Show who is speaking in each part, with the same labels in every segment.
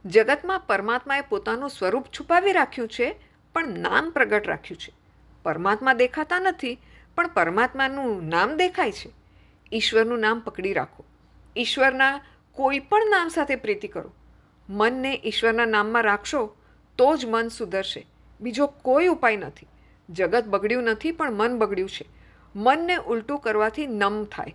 Speaker 1: જગતમાં પરમાત્માએ પોતાનું સ્વરૂપ છુપાવી રાખ્યું છે, પણ નામ પ્રગટ રાખ્યું છે. પરમાત્મા દેખાતા નથી, પણ પરમાત્માનું નામ દેખાય છે. ઈશ્વરનું નામ પકડી રાખો. ઈશ્વરના કોઈ પણ નામ સાથે પ્રીતિ કરો. મનને ઈશ્વરના નામમાં રાખશો તો જ મન સુધરશે. બીજો કોઈ ઉપાય નથી. જગત બગડ્યું નથી, પણ મન બગડ્યું છે. મનને ઉલટું કરવાથી નમ થાય.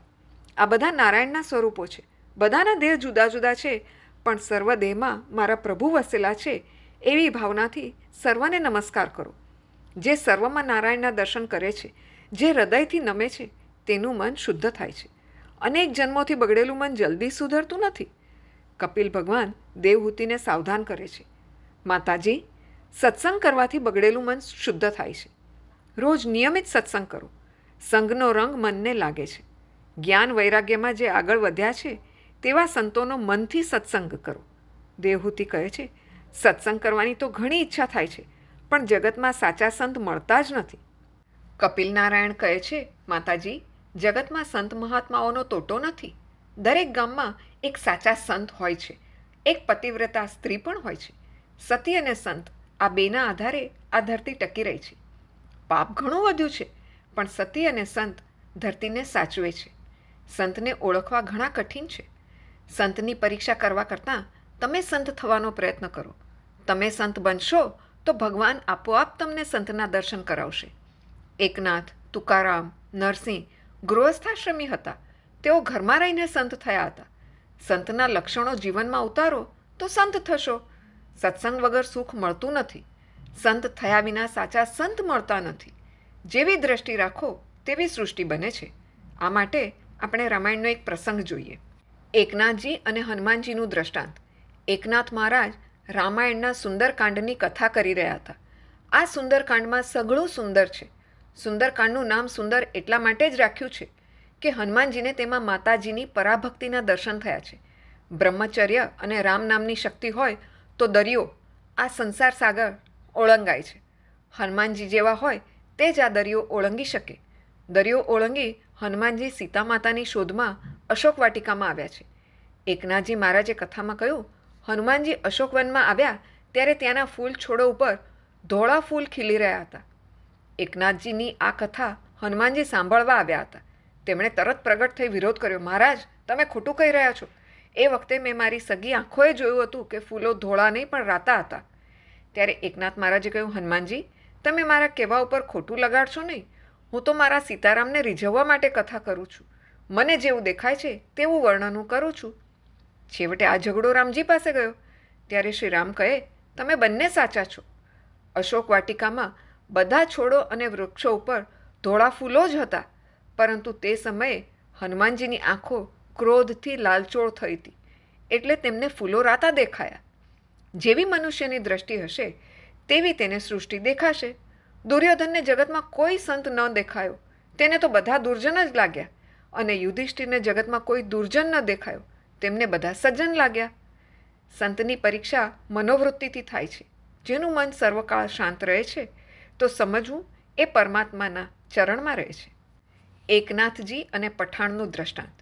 Speaker 1: આ બધા નારાયણના સ્વરૂપો છે. બધાના દેહ જુદા જુદા છે, પણ સર્વ દેહમાં મારા પ્રભુ વસેલા છે એવી ભાવનાથી સર્વને નમસ્કાર કરો. જે સર્વમાં નારાયણના દર્શન કરે છે, જે હૃદયથી નમે છે, તેનું મન શુદ્ધ થાય છે. અનેક જન્મોથી બગડેલું મન જલ્દી સુધરતું નથી. કપિલ ભગવાન દેવહૂતિને સાવધાન કરે છે. માતાજી, સત્સંગ કરવાથી બગડેલું મન શુદ્ધ થાય છે. રોજ નિયમિત સત્સંગ કરો. સંગનો રંગ મનને લાગે છે. જ્ઞાન વૈરાગ્યમાં જે આગળ વધ્યા છે તેવા સંતોનો મનથી સત્સંગ કરો. દેવહૂતિ કહે છે, સત્સંગ કરવાની તો ઘણી ઈચ્છા થાય છે, પણ જગતમાં સાચા સંત મળતા જ નથી. કપિલ નારાયણ કહે છે, માતાજી, જગતમાં સંત મહાત્માઓનો તોટો નથી. દરેક ગામમાં એક સાચા સંત હોય છે. એક પતિવ્રતા સ્ત્રી પણ હોય છે. સતી અને સંત આ બેના આધારે આ ધરતી ટકી રહી છે. પાપ ઘણું વધ્યું છે, પણ સતી અને સંત ધરતીને સાચવે છે. સંતને ઓળખવા ઘણા કઠિન છે. સંતની પરીક્ષા કરવા કરતાં તમે સંત થવાનો પ્રયત્ન કરો. તમે સંત બનશો તો ભગવાન આપોઆપ તમને સંતના દર્શન કરાવશે. એકનાથ, તુકારામ, નરસિંહ ગૃહસ્થાશ્રમી હતા. તેઓ ઘરમાં રહીને સંત થયા હતા. સંતના લક્ષણો જીવનમાં ઉતારો તો સંત થશો. સત્સંગ વગર સુખ મળતું નથી. સંત થયા વિના સાચા સંત મળતા નથી. જેવી દ્રષ્ટિ રાખો તેવી સૃષ્ટિ બને છે. આ માટે આપણે રામાયણનો એક પ્રસંગ જોઈએ. એકનાથજી અને હનુમાનજીનું દ્રષ્ટાંત. એકનાથ મહારાજ રામાયણના સુંદરકાંડની કથા કરી રહ્યા હતા. આ સુંદરકાંડમાં સઘળું સુંદર છે. સુંદરકાંડનું નામ સુંદર એટલા માટે જ રાખ્યું છે કે હનુમાનજીને તેમાં માતાજીની પરાભક્તિના દર્શન થયા છે. બ્રહ્મચર્ય અને રામ નામની શક્તિ હોય તો દરિયો, આ સંસાર સાગર ઓળંગાય છે. હનુમાનજી જેવા હોય તે જ આ દરિયો ઓળંગી શકે. દરિયો ઓળંગી હનુમાનજી સીતા માતાની શોધમાં અશોક વાટિકામાં આવ્યા છે. એકનાથજી મહારાજે કથામાં કહ્યું, હનુમાનજી અશોકવનમાં આવ્યા ત્યારે ત્યાંના ફૂલ છોડો ઉપર ધોળા ફૂલ ખીલી રહ્યા હતા. એકનાથજીની આ કથા હનુમાનજી સાંભળવા આવ્યા હતા. તેમણે તરત પ્રગટ થઈ વિરોધ કર્યો, મહારાજ, તમે ખોટું કહી રહ્યા છો. એ વખતે મેં મારી સગી આંખોએ જોયું હતું કે ફૂલો ધોળા નહીં પણ રાતા હતા. ત્યારે એકનાથ મહારાજે કહ્યું, હનુમાનજી, તમે મારા કહેવા ઉપર ખોટું લગાડશો નહીં. હું તો મારા સીતારામને રીઝવવા માટે કથા કરું છું. મને જેવું દેખાય છે તેવું વર્ણન હું કરું છું. છેવટે આ ઝઘડો રામજી પાસે ગયો. ત્યારે શ્રી રામ કહે, તમે બંને સાચા છો. અશોક વાટિકામાં બધા છોડો અને વૃક્ષો ઉપર ધોળા ફૂલો જ હતા, પરંતુ તે સમયે હનુમાનજીની આંખો ક્રોધથી લાલચોળ થઈ હતી, એટલે તેમને ફૂલો રાતા દેખાયા. જેવી મનુષ્યની દ્રષ્ટિ હશે તેવી તેને સૃષ્ટિ દેખાશે. દુર્યોધનને જગતમાં કોઈ સંત ન દેખાયો, તેને તો બધા દુર્જન જ લાગ્યા. અને યુધિષ્ઠિરને જગતમાં કોઈ દુર્જન ન દેખાયો, તેમને બધા સજ્જન લાગ્યા. સંતની પરીક્ષા મનોવૃત્તિથી થાય છે. જેનું મન સર્વકાળ શાંત રહે છે તો સમજવું એ પરમાત્માના ચરણમાં રહે છે. એકનાથજી અને પઠાણનું દ્રષ્ટાંત.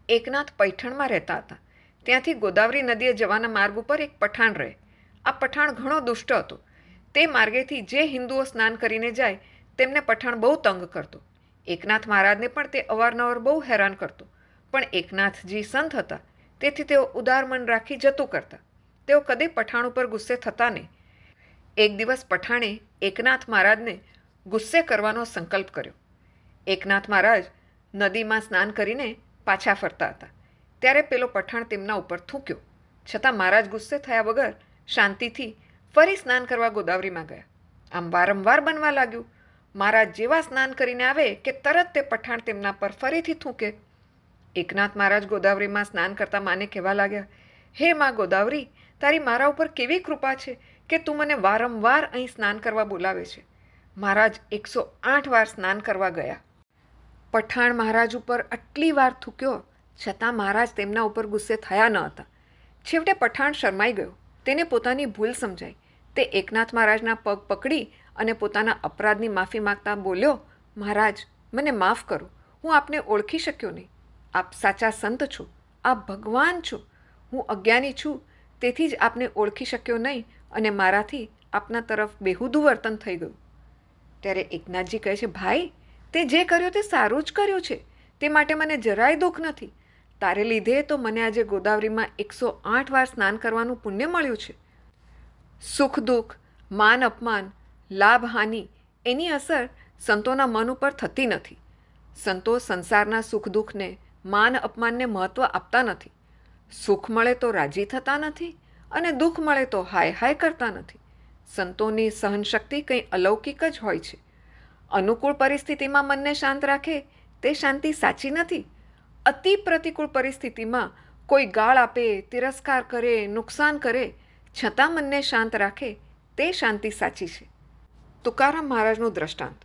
Speaker 1: એકનાથ પૈઠણમાં રહેતા હતા. ત્યાંથી ગોદાવરી નદીએ જવાના માર્ગ ઉપર એક પઠાણ રહે. આ પઠાણ ઘણો દુષ્ટ હતો. તે માર્ગેથી જે હિન્દુઓ સ્નાન કરીને જાય તેમને પઠાણ બહુ તંગ કરતો. એકનાથ મહારાજને પણ તે અવારનવાર બહુ હેરાન કરતો. પણ એકનાથજી સંત હતા, તેથી તેઓ ઉદાર મન રાખી જતું કરતા. તેઓ કદી પઠાણ ઉપર ગુસ્સે થતા નહીં. એક દિવસ પઠાણે એકનાથ મહારાજને ગુસ્સે કરવાનો સંકલ્પ કર્યો. એકનાથ મહારાજ નદીમાં સ્નાન કરીને પાછા ફરતા હતા. ત્યારે પેલો પઠાણ તેમના ઉપર થૂંક્યો. છતાં મહારાજ ગુસ્સે થયા વગર શાંતિથી ફરી સ્નાન કરવા ગોદાવરીમાં ગયા. આમ વારંવાર બનવા લાગ્યું. મહારાજ જેવા સ્નાન કરીને આવે કે તરત તે પઠાણ તેમના પર ફરીથી થૂંકે. એકનાથ મહારાજ ગોદાવરીમાં સ્નાન કરતા માને કહેવા લાગ્યા, હે મા ગોદાવરી, તારી મારા ઉપર કેવી કૃપા છે કે તું મને વારંવાર અહીં સ્નાન કરવા બોલાવે છે. મહારાજ 108 વાર સ્નાન કરવા ગયા. પઠાણ મહારાજ ઉપર આટલી વાર થૂક્યો, છતાં મહારાજ તેમના ઉપર ગુસ્સે થયા ન હતા. છેવટે પઠાણ શરમાઈ ગયો. તેને પોતાની ભૂલ સમજાઈ. તે એકનાથ મહારાજના પગ પકડી અને પોતાના અપરાધની માફી માગતા બોલ્યો, મહારાજ, મને માફ કરો. હું આપને ઓળખી શક્યો નહીં. આપ સાચા સંત છો. આપ ભગવાન છો. હું અજ્ઞાની છું, તેથી જ આપને ઓળખી શક્યો નહીં અને મારાથી આપના તરફ બેહુદું વર્તન થઈ ગયું. ત્યારે એકનાથજી કહે છે, ભાઈ, તે જે કર્યું તે સારું જ કર્યું છે. તે માટે મને જરાય દુઃખ નથી. તારે લીધે તો મને આજે ગોદાવરીમાં 108 વાર સ્નાન કરવાનું પુણ્ય મળ્યું છે. સુખ દુઃખ, માન અપમાન, લાભ હાનિ એની અસર સંતોના મન ઉપર થતી નથી. સંતો સંસારના સુખ દુઃખને, માન અપમાનને મહત્ત્વ આપતા નથી. સુખ મળે તો રાજી થતા નથી અને દુઃખ મળે તો હાય હાય કરતા નથી. સંતોની સહનશક્તિ કંઈ અલૌકિક જ હોય છે. અનુકૂળ પરિસ્થિતિમાં મનને શાંત રાખે તે શાંતિ સાચી નથી. અતિ પ્રતિકૂળ પરિસ્થિતિમાં કોઈ ગાળ આપે, તિરસ્કાર કરે, નુકસાન કરે, છતાં મનને શાંત રાખે તે શાંતિ સાચી છે. તુકારામ મહારાજનું દ્રષ્ટાંત.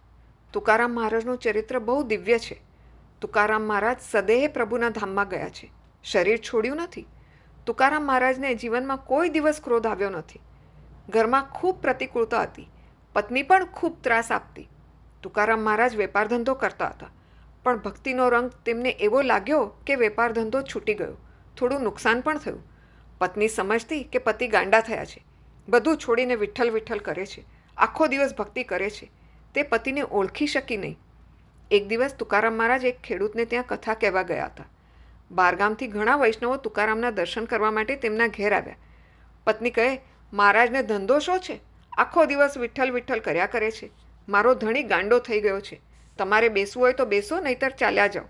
Speaker 1: તુકારામ મહારાજનું ચરિત્ર બહુ દિવ્ય છે. તુકારામ મહારાજ સદેહ પ્રભુના ધામમાં ગયા છે. શરીર છોડ્યું નથી. તુકારામ મહારાજને જીવનમાં કોઈ દિવસ ક્રોધ આવ્યો નથી. ઘરમાં ખૂબ પ્રતિકૂળતા હતી. પત્ની પણ ખૂબ ત્રાસ આપતી. તુકારામ મહારાજ વેપાર ધંધો કરતા હતા, પણ ભક્તિનો રંગ તેમને એવો લાગ્યો કે વેપાર ધંધો છૂટી ગયો. થોડું નુકસાન પણ થયું. પત્ની સમજતી કે પતિ ગાંડા થયા છે, બધું છોડીને વિઠ્ઠલ વિઠ્ઠલ કરે છે, આખો દિવસ ભક્તિ કરે છે. તે પતિને ઓળખી શકી નહીં. એક દિવસ તુકારામ મહારાજ એક ખેડૂતને ત્યાં કથા કહેવા ગયા હતા. બહારગામથી ઘણા વૈષ્ણવો તુકારામના દર્શન કરવા માટે તેમના ઘેર આવ્યા. પત્ની કહે, મહારાજને ધંધો શો છે? આખો દિવસ વિઠ્ઠલ વિઠ્ઠલ કર્યા કરે છે. મારો ધણી ગાંડો થઈ ગયો છે. તમારે બેસવું હોય તો બેસો, નહીતર ચાલ્યા જાઓ.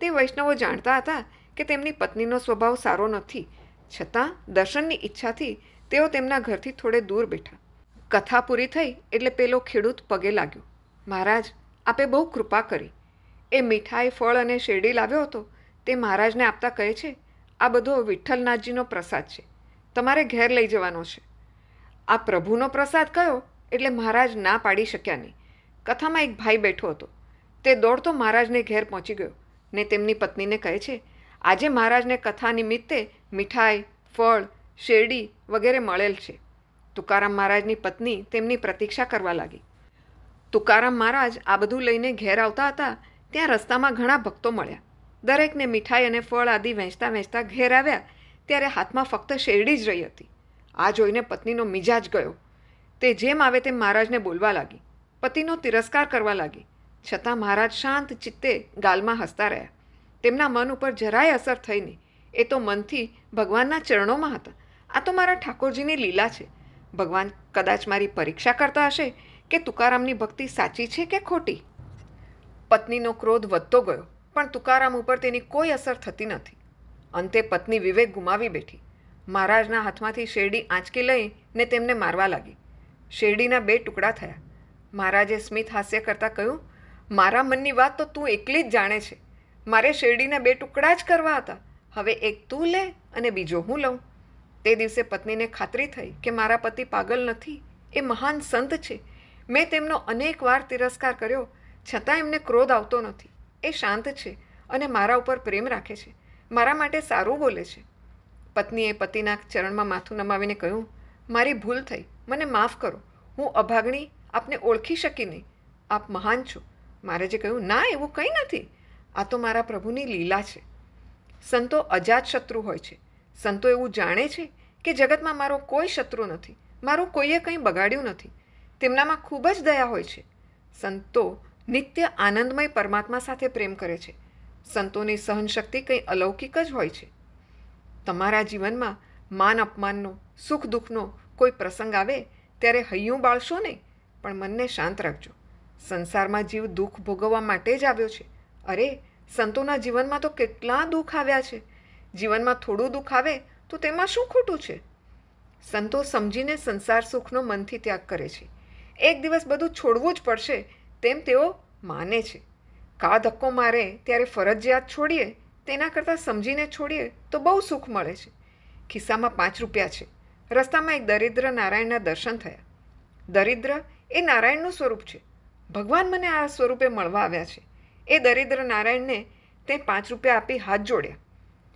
Speaker 1: તે વૈષ્ણવો જાણતા હતા કે તેમની પત્નીનો સ્વભાવ સારો નથી, છતાં દર્શનની ઈચ્છાથી તેઓ તેમના ઘરથી થોડે દૂર બેઠા. કથા પૂરી થઈ એટલે પેલો ખેડૂત પગે લાગ્યો. મહારાજ, આપે બહુ કૃપા કરી. એ મીઠાઈ, ફળ અને શેરડી લાવ્યો હતો તે મહારાજને આપતા કહે છે, આ બધો વિઠ્ઠલનાથજીનો પ્રસાદ છે, તમારે ઘેર લઈ જવાનો છે. આ પ્રભુનો પ્રસાદ કયો એટલે મહારાજ ના પાડી શક્યા નહીં. કથામાં એક ભાઈ બેઠો હતો. તે દોડતો મહારાજને ઘેર પહોંચી ગયો ને તેમની પત્નીને કહે છે, આજે મહારાજને કથા નિમિત્તે મીઠાઈ, ફળ, શેરડી વગેરે મળેલ છે. તુકારામ મહારાજની પત્ની તેમની પ્રતીક્ષા કરવા લાગી. તુકારામ મહારાજ આ બધું લઈને ઘેર આવતા હતા ત્યાં રસ્તામાં ઘણા ભક્તો મળ્યા. દરેકને મીઠાઈ અને ફળ આદિ વહેંચતા વહેંચતા ઘેર આવ્યા ત્યારે હાથમાં ફક્ત શેરડી જ રહી હતી. આ જોઈને પત્નીનો મિજાજ ગયો. તે જેમ આવે તેમ મહારાજને બોલવા લાગી, પતિનો તિરસ્કાર કરવા લાગી. છતાં મહારાજ શાંત ચિત્તે ગાલમાં હસતા રહ્યા. તેમના મન ઉપર જરાય અસર થઈ નહીં. એ તો મનથી ભગવાનના ચરણોમાં હતા. આ તો મારા ઠાકોરજીની લીલા છે. ભગવાન કદાચ મારી પરીક્ષા કરતા હશે કે તુકારામની ભક્તિ સાચી છે કે ખોટી. પત્નીનો ક્રોધ વધતો ગયો, પણ તુકારામ ઉપર તેની કોઈ અસર થતી નથી. અંતે પત્ની વિવેક ગુમાવી બેઠી. મહારાજના હાથમાંથી શેરડી આંચકી લઈને તેમને મારવા લાગી. શેરડીના 2 ટુકડા થયા. મહારાજે સ્મિત હાસ્ય કરતાં કહ્યું, મારા મનની વાત તો તું એકલી જ જાણે છે. મારે શેરડીના 2 ટુકડા જ કરવા હતા. હવે એક તું લે અને બીજો હું લઉં. તે દિવસે પત્નીને ખાતરી થઈ કે મારા પતિ પાગલ નથી, એ મહાન સંત છે. મેં તેમનો અનેક વાર તિરસ્કાર કર્યો, છતાં એમને ક્રોધ આવતો નથી. એ શાંત છે અને મારા ઉપર પ્રેમ રાખે છે. મારા માટે સારું બોલે છે. પત્નીએ પતિના ચરણમાં માથું નમાવીને કહ્યું, મારી ભૂલ થઈ, મને માફ કરો. હું અભાગણી આપને ઓળખી શકી નહીં. આપ મહાન છો. મહારાજે કહ્યું, ના, એવું કંઈ નથી. આ તો મારા પ્રભુની લીલા છે. સંતો અજાત શત્રુ હોય છે. સંતો એવું જાણે છે કે જગતમાં મારો કોઈ શત્રુ નથી, મારું કોઈએ કંઈ બગાડ્યું નથી. તેમનામાં ખૂબ જ દયા હોય છે. સંતો નિત્ય આનંદમય પરમાત્મા સાથે પ્રેમ કરે છે. સંતોની સહનશક્તિ કંઈ અલૌકિક જ હોય છે. તમારા જીવનમાં માન અપમાનનો, સુખ દુઃખનો કોઈ પ્રસંગ આવે ત્યારે હૈયું બાળશો નહીં, પણ મનને શાંત રાખજો. સંસારમાં જીવ દુઃખ ભોગવવા માટે જ આવ્યો છે. અરે, સંતોના જીવનમાં તો કેટલા દુઃખ આવ્યા છે. જીવનમાં થોડું દુઃખ આવે તો તેમાં શું ખોટું છે? સંતો સમજીને સંસાર સુખનો મનથી ત્યાગ કરે છે. એક દિવસ બધું છોડવું જ પડશે તેમ તેઓ માને છે. કા ધક્કો મારે ત્યારે ફરજિયાત છોડીએ તેના કરતાં સમજીને છોડીએ તો બહુ સુખ મળે છે. ખિસ્સામાં 5 રૂપિયા છે. રસ્તામાં એક દરિદ્ર નારાયણના દર્શન થયા. દરિદ્ર એ નારાયણનું સ્વરૂપ છે. ભગવાન મને આ સ્વરૂપે મળવા આવ્યા છે. એ દરિદ્ર નારાયણને તે 5 રૂપિયા આપી હાથ જોડ્યા.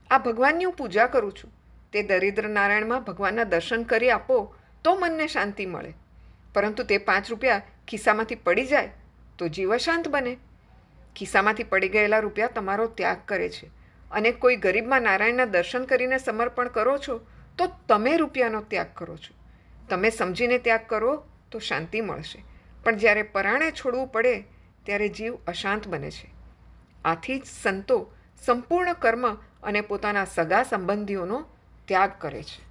Speaker 1: આ ભગવાનની હું પૂજા કરું છું. તે દરિદ્ર નારાયણમાં ભગવાનના દર્શન કરી આપો તો મનને શાંતિ મળે. પરંતુ તે 5 રૂપિયા ખિસ્સામાંથી પડી જાય તો જીવ અશાંત બને. ખિસ્સામાંથી પડી ગયેલા રૂપિયા તમારો ત્યાગ કરે છે અને કોઈ ગરીબમાં નારાયણના દર્શન કરીને સમર્પણ કરો છો તો તમે રૂપિયાનો ત્યાગ કરો છો. તમે સમજીને ત્યાગ કરો તો શાંતિ મળશે, પણ જ્યારે પરાણે છોડવું પડે ત્યારે જીવ અશાંત બને છે. આથી જ સંતો સંપૂર્ણ કર્મ અને પોતાના સગા સંબંધીઓનો ત્યાગ કરે છે.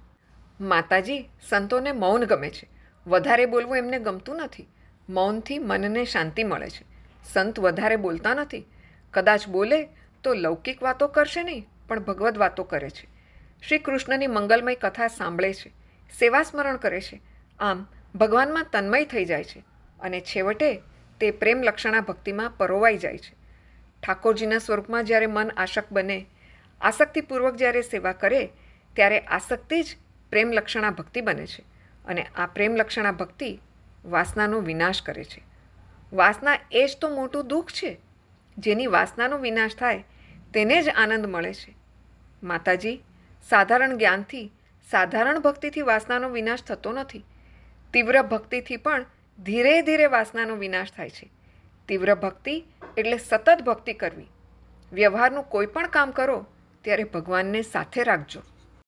Speaker 1: માતાજી, સંતોને મૌન ગમે છે. વધારે બોલવું એમને ગમતું નથી. મૌનથી મનને શાંતિ મળે છે. સંત વધારે બોલતા નથી. કદાચ બોલે તો લૌકિક વાતો કરશે નહીં, પણ ભગવદ્ વાતો કરે છે. શ્રી કૃષ્ણની મંગલમય કથા સાંભળે છે, સેવા સ્મરણ કરે છે. આમ ભગવાનમાં તન્મય થઈ જાય છે અને છેવટે તે પ્રેમ લક્ષણા ભક્તિમાં પરોવાઈ જાય છે. ઠાકોરજીના સ્વરૂપમાં જ્યારે મન આસક્ત બને, આસક્તિપૂર્વક જ્યારે સેવા કરે, ત્યારે આસક્તિ જ પ્રેમ લક્ષણા ભક્તિ બને છે. અને આ પ્રેમ લક્ષણા ભક્તિ વાસનાનો વિનાશ કરે છે. વાસના એ જ તો મોટું દુઃખ છે. જેની વાસનાનો વિનાશ થાય તેને જ આનંદ મળે છે. માતાજી, સાધારણ જ્ઞાનથી, સાધારણ ભક્તિથી વાસનાનો વિનાશ થતો નથી. તીવ્ર ભક્તિથી પણ ધીરે ધીરે વાસનાનો વિનાશ થાય છે. તીવ્ર ભક્તિ એટલે સતત ભક્તિ કરવી. વ્યવહારનું કોઈ પણ કામ કરો ત્યારે ભગવાનને સાથે રાખજો.